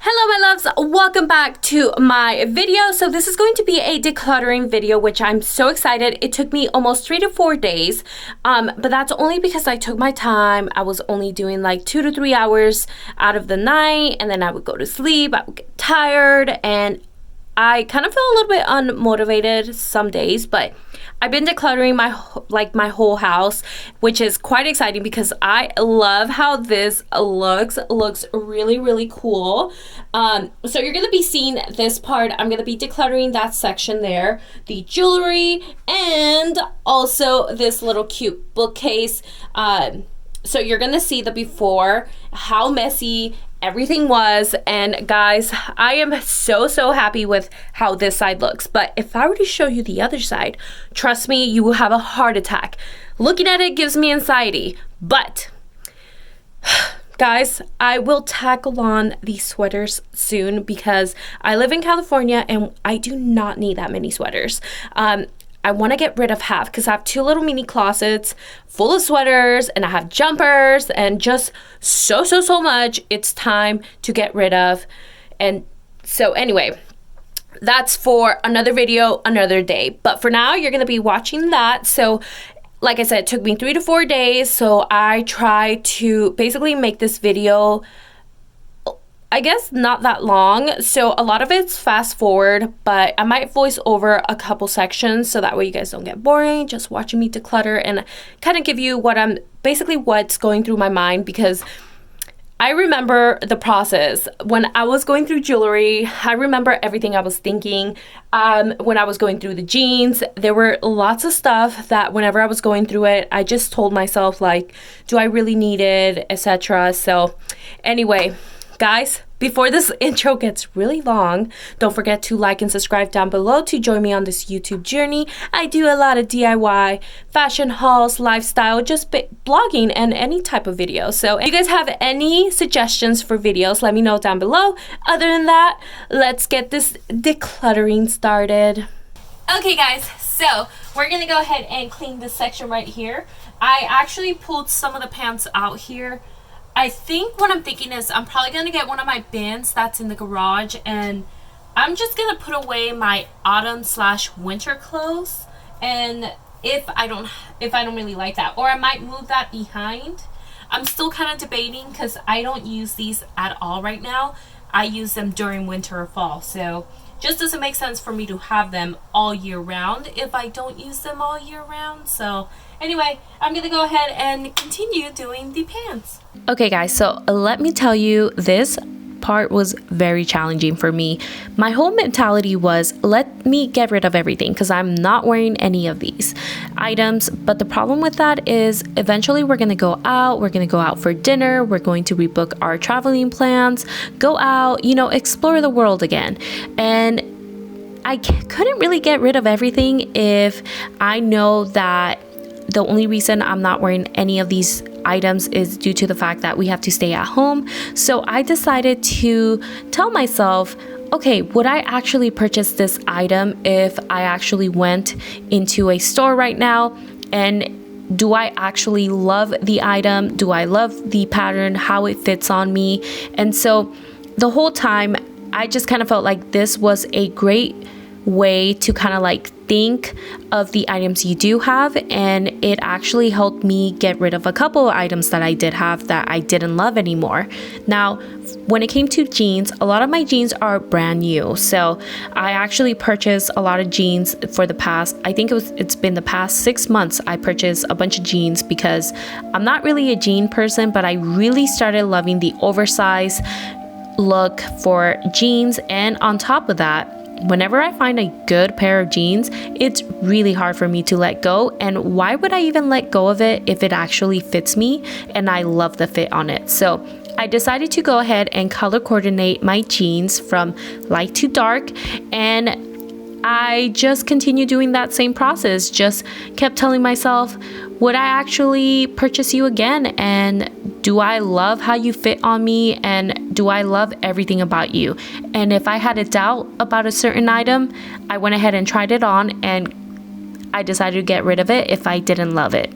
Hello my loves, welcome back to my video. So this is going to be a decluttering video, which I'm so excited. It took me almost 3 to 4 days, but that's only because I took my time. I was only doing like 2 to 3 hours out of the night, and then I would go to sleep. I would get tired, and I kind of feel a little bit unmotivated some days, but I've been decluttering my whole house, which is quite exciting because I love how this looks. It looks really, really cool. So you're going to be seeing this part. I'm going to be decluttering that section there, the jewelry, and also this little cute bookcase. So you're going to see the before, how messy everything was, and guys, I am so happy with how this side looks. But if I were to show you the other side, trust me, you will have a heart attack. Looking at it gives me anxiety. But guys, I will tackle on these sweaters soon because I live in California and I do not need that many sweaters. I want to get rid of half because I have 2 little mini closets full of sweaters, and I have jumpers and just so much. It's time to get rid of. And so anyway, that's for another video, another day. But for now, you're going to be watching that. So like I said, it took me 3 to 4 days. So I try to basically make this video, I guess, not that long. So a lot of it's fast forward, but I might voice over a couple sections so that way you guys don't get boring just watching me declutter, and kind of give you what's going through my mind, because I remember the process when I was going through jewelry. I remember everything I was thinking. When I was going through the jeans, there were lots of stuff that whenever I was going through it, I just told myself, like, do I really need it, etc. So anyway, guys, before this intro gets really long, don't forget to like and subscribe down below to join me on this YouTube journey. I do a lot of DIY, fashion hauls, lifestyle, just blogging, and any type of video. So if you guys have any suggestions for videos, let me know down below. Other than that, let's get this decluttering started. Okay guys, so we're gonna go ahead and clean this section right here. I actually pulled some of the pants out here. I think what I'm thinking is I'm probably going to get one of my bins that's in the garage, and I'm just going to put away my autumn/winter clothes. And if I don't really like that, or I might move that behind. I'm still kind of debating because I don't use these at all right now. I use them during winter or fall. So just doesn't make sense for me to have them all year round if I don't use them all year round. So anyway, I'm gonna go ahead and continue doing the pants. Okay guys, so let me tell you, this part was very challenging for me. My whole mentality was, let me get rid of everything because I'm not wearing any of these items. But the problem with that is eventually we're gonna go out for dinner, we're going to rebook our traveling plans, go out, explore the world again. And I couldn't really get rid of everything if I know that the only reason I'm not wearing any of these items is due to the fact that we have to stay at home. So I decided to tell myself, okay, would I actually purchase this item if I actually went into a store right now? And do I actually love the item? Do I love the pattern, how it fits on me? And so the whole time, I just kind of felt like this was a great way to kind of like think of the items you do have, and it actually helped me get rid of a couple of items that I did have that I didn't love anymore. Now, when it came to jeans, a lot of my jeans are brand new, so I actually purchased a lot of jeans for the past, I think it's been the past 6 months. I purchased a bunch of jeans because I'm not really a jean person, but I really started loving the oversized look for jeans. And on top of that, whenever I find a good pair of jeans, it's really hard for me to let go. And why would I even let go of it if it actually fits me and I love the fit on it? So I decided to go ahead and color coordinate my jeans from light to dark, and I just continued doing that same process. Just kept telling myself, would I actually purchase you again? And do I love how you fit on me? And do I love everything about you? And if I had a doubt about a certain item, I went ahead and tried it on, and I decided to get rid of it if I didn't love it.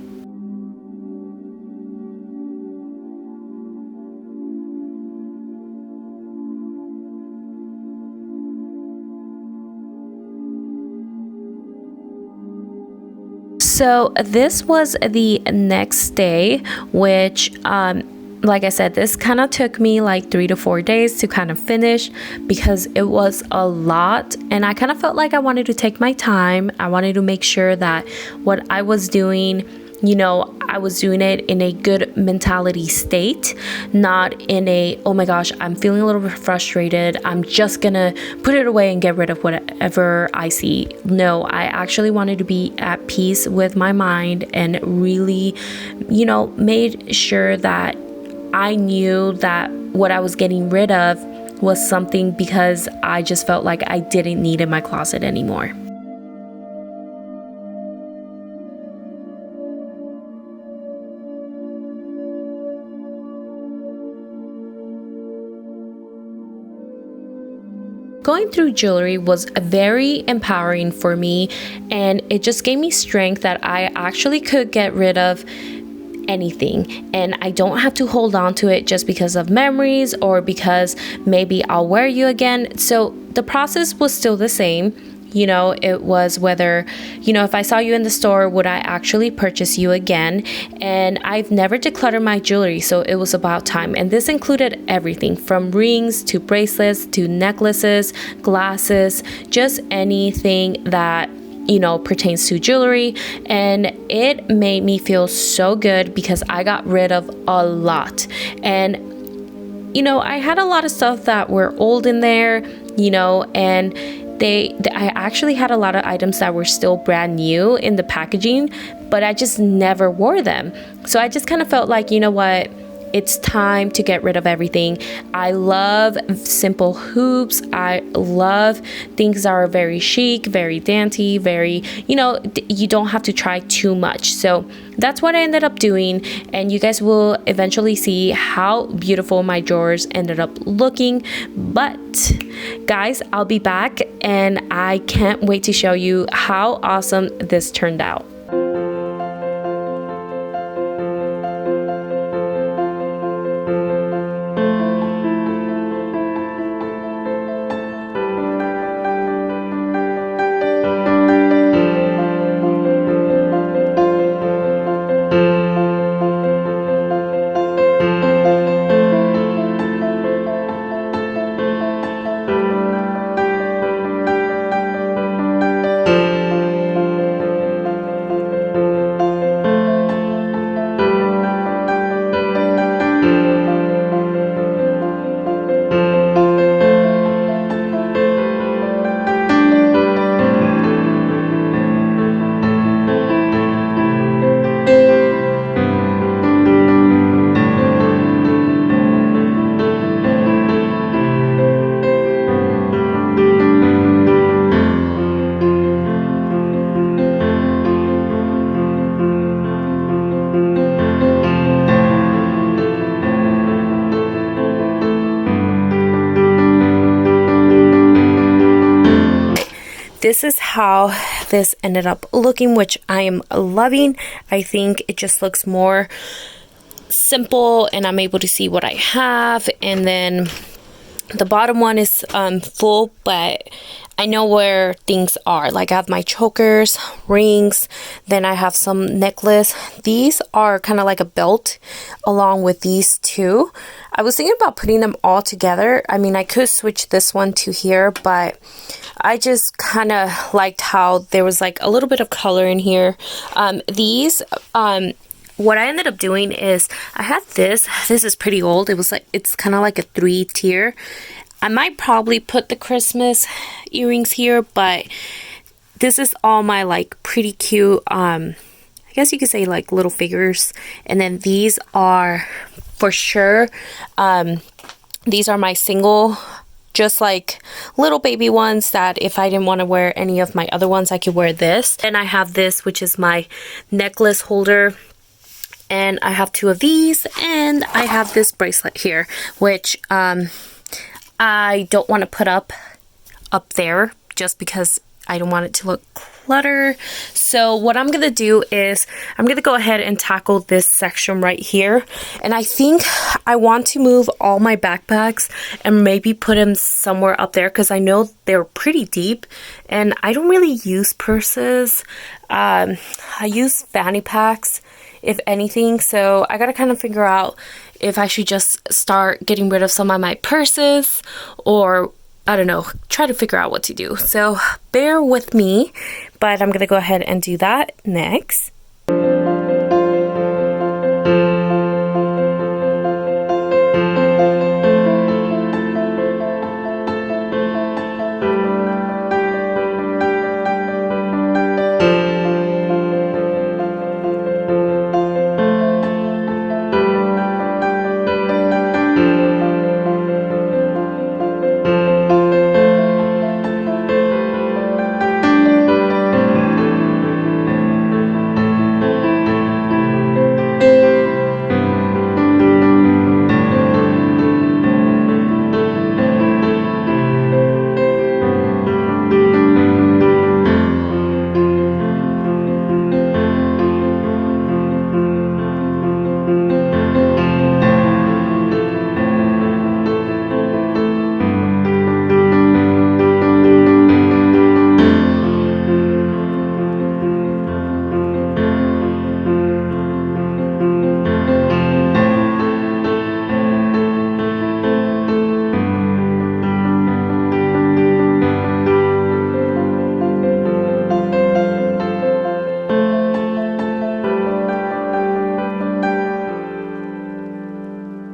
So this was the next day, which like I said, this kind of took me like 3 to 4 days to kind of finish because it was a lot, and I kind of felt like I wanted to take my time. I wanted to make sure that what I was doing, you know, I was doing it in a good mentality state, not in a, oh my gosh, I'm feeling a little bit frustrated, I'm just gonna put it away and get rid of whatever I see. No, I actually wanted to be at peace with my mind and really, you know, made sure that I knew that what I was getting rid of was something because I just felt like I didn't need in my closet anymore. Going through jewelry was very empowering for me, and it just gave me strength that I actually could get rid of anything, and I don't have to hold on to it just because of memories or because maybe I'll wear you again. So the process was still the same. You know, it was whether, you know, if I saw you in the store, would I actually purchase you again? And I've never decluttered my jewelry, so it was about time. And this included everything from rings to bracelets to necklaces, glasses, just anything that, you know, pertains to jewelry. And it made me feel so good because I got rid of a lot. And, you know, I had a lot of stuff that were old in there, you know, and I actually had a lot of items that were still brand new in the packaging, but I just never wore them. So I just kind of felt like, you know what? It's time to get rid of everything. I love simple hoops. I love things that are very chic, very dainty, very, you know, you don't have to try too much. So that's what I ended up doing. And you guys will eventually see how beautiful my drawers ended up looking. But guys, I'll be back and I can't wait to show you how awesome this turned out. This is how this ended up looking, which I am loving. I think it just looks more simple and I'm able to see what I have. And then the bottom one is full, but I know where things are. Like I have my chokers, rings, then I have some necklace. These are kind of like a belt along with these two. I was thinking about putting them all together. I mean, I could switch this one to here, but I just kind of liked how there was like a little bit of color in here. What I ended up doing is I had this is pretty old. It's kind of like a 3-tier. I might probably put the Christmas earrings here, but this is all my like pretty cute, I guess you could say like little figures. And then these are for sure, these are my single, just like little baby ones that if I didn't want to wear any of my other ones, I could wear this. And I have this, which is my necklace holder. And I have 2 of these, and I have this bracelet here, which I don't want to put up there just because I don't want it to look declutter. So what I'm gonna do is I'm gonna go ahead and tackle this section right here, and I think I want to move all my backpacks and maybe put them somewhere up there because I know they're pretty deep and I don't really use purses. I use fanny packs if anything, so I gotta kind of figure out if I should just start getting rid of some of my purses, or I don't know, try to figure out what to do. So bear with me, but I'm gonna go ahead and do that next.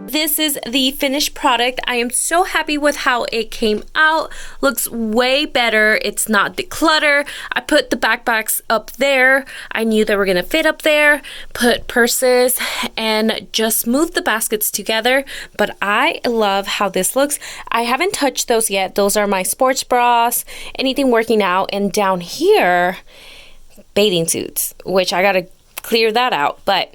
This is the finished product. I am so happy with how it came out. Looks way better. It's not declutter. I put the backpacks up there. I knew they were gonna fit up there. Put purses and just moved the baskets together. But I love how this looks. I haven't touched those yet. Those are my sports bras, anything working out. And down here, bathing suits, which I gotta clear that out. But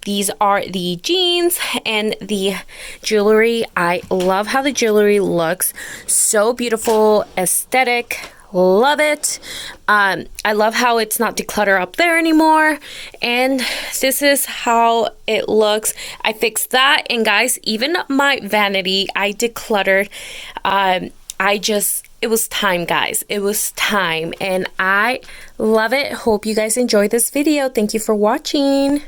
these are the jeans and the jewelry. I love how the jewelry looks. So beautiful, aesthetic. Love it. I love how it's not declutter up there anymore. And this is how it looks. I fixed that. And guys, even my vanity, I decluttered. It was time, guys. It was time. And I love it. Hope you guys enjoyed this video. Thank you for watching.